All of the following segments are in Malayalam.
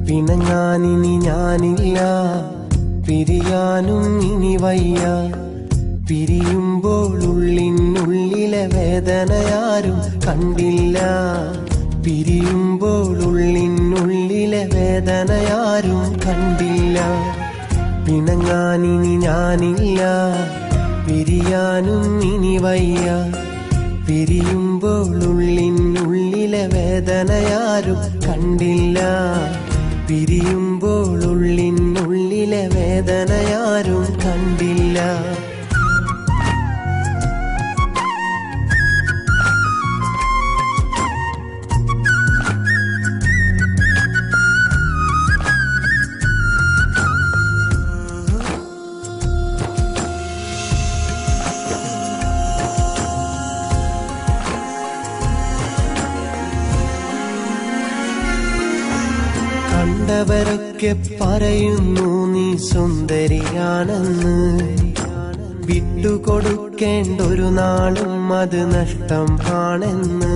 പിണങ്ങാനിനി ഞാനില്ല, പിരിയാനും ഇനി വയ്യ. പിരിയുമ്പോൾ ഉള്ളിനുള്ളിലെ വേദനയാരും കണ്ടില്ല. പിരിയുമ്പോൾ ഉള്ളിനുള്ളിലെ വേദനയാരും കണ്ടില്ല. പിണങ്ങാനിനി ഞാനില്ല, പിരിയാനും ഇനി വയ്യ. പിരിയുമ്പോൾ ഉള്ളിനുള്ളിലെ വേദനയാരും കണ്ടില്ല. പിരിയുമ്പോൾ ഉള്ളിനുള്ളിലെ വേദനയാരും കണ്ടില്ല. കണ്ടവരൊക്കെ പറയുന്നു നീ സുന്ദരിയാണെന്ന്. വിട്ടുകൊടുക്കേണ്ടൊരു നാളും അത് നഷ്ടം ആണെന്ന്.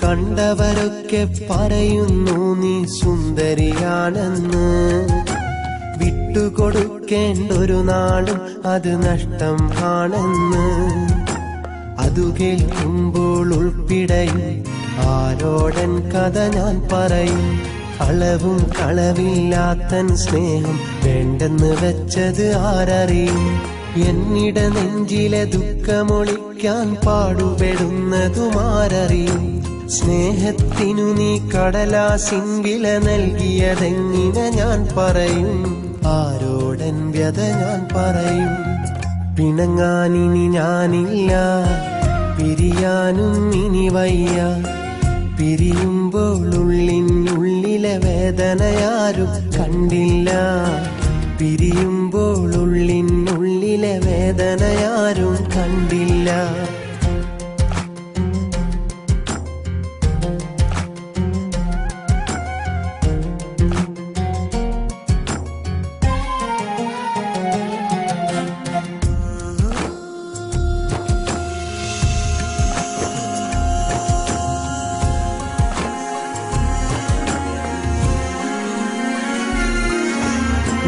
കണ്ടവരൊക്കെ പറയുന്നു നീ സുന്ദരിയാണെന്ന്. വിട്ടുകൊടുക്കേണ്ടൊരു നാളും അത് നഷ്ടം ആണെന്ന്. അതു കേൾക്കുമ്പോൾ ഉൾപ്പിടയും ആരോടൻ കഥ ഞാൻ പറയും. അളവും കളവില്ലാത്തൻ സ്നേഹം വേണ്ടെന്ന് വെച്ചത് ആരറിയും. എന്നിട നെഞ്ചിലെ ദുഃഖമൊളിക്കാൻ പാടുപെടുന്നതുമാരറിയും. സ്നേഹത്തിനു നീ കടലാസിൻ വില നൽകിയതെങ്ങനെ ഞാൻ പറയും. ആരോടൻ വ്യത ഞാൻ പറയും. പിണങ്ങാനിനി ഞാനില്ല, പിരിയാനും ഇനി വയ്യ. പിരിയുമ്പോൾ ഉള്ളിനുള്ളിലെ വേദനയാരും കണ്ടില്ല. പിരിയുമ്പോൾ ഉള്ളിനുള്ളിലെ വേദനയാരും കണ്ടില്ല.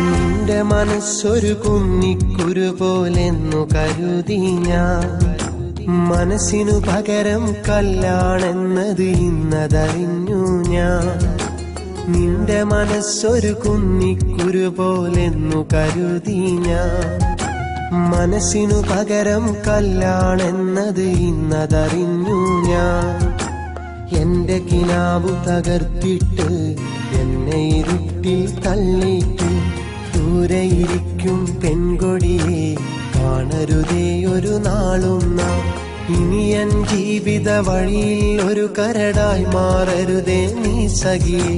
നിന്റെ മനസ്സൊരു കുന്നിക്കുരു പോലെന്നു കരുതി ഞാൻ. മനസ്സിനു പകരം കല്ലാണെന്നത് ഇന്നതറിഞ്ഞു ഞാൻ. നിന്റെ മനസ്സൊരു കുന്നിക്കുരു പോലെന്നു കരുതി ഞാൻ. മനസ്സിനു പകരം കല്ലാണെന്നത് ഇന്നതറിഞ്ഞു ഞാൻ. എന്റെ കിനാവു തകർത്തിട്ട് എന്നെ ഇരുട്ടിൽ തള്ളിയിട്ട് ദൂരെയിരിക്കും പെൺകൊടിയെ കാണരുതേ ഒരു നാളും നാം. ഇനി എൻ ജീവിത വഴിയിൽ ഒരു കരടായി മാറരുതേ നീ സഖിയേ.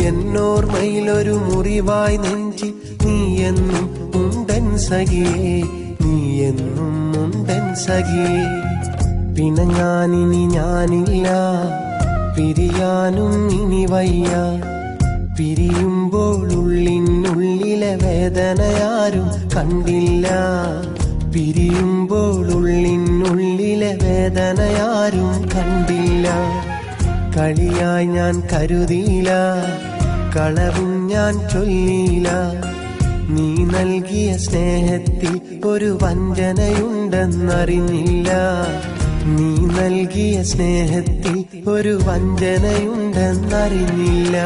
എന്നോർമ്മയിലൊരു മുറിവായി നെഞ്ചി നീ എന്നും ഉണ്ടൻ സഖിയേ. നീ എന്നും ഉണ്ടൻ സഖിയേ. പിണങ്ങാനിനി ഞാനില്ല, പിരിയാനും ഇനി വയ്യ. പിരിയുമ്പോൾ ഉള്ളിനുള്ളിലെ വേദനയാരും കണ്ടില്ല. പിരിയുമ്പോൾ ഉള്ളിനുള്ളിലെ വേദനയാരും കണ്ടില്ല. കളിയായി ഞാൻ കരുതിയില്ല, കളവും ഞാൻ ചൊല്ലിയില്ല. നീ നൽകിയ സ്നേഹത്തിൽ ഒരു വഞ്ചനയുണ്ടെന്നറിഞ്ഞില്ല. നീ നൽകിയ സ്നേഹത്തിൽ ഒരു വഞ്ചനയുണ്ടെന്നറിഞ്ഞില്ല.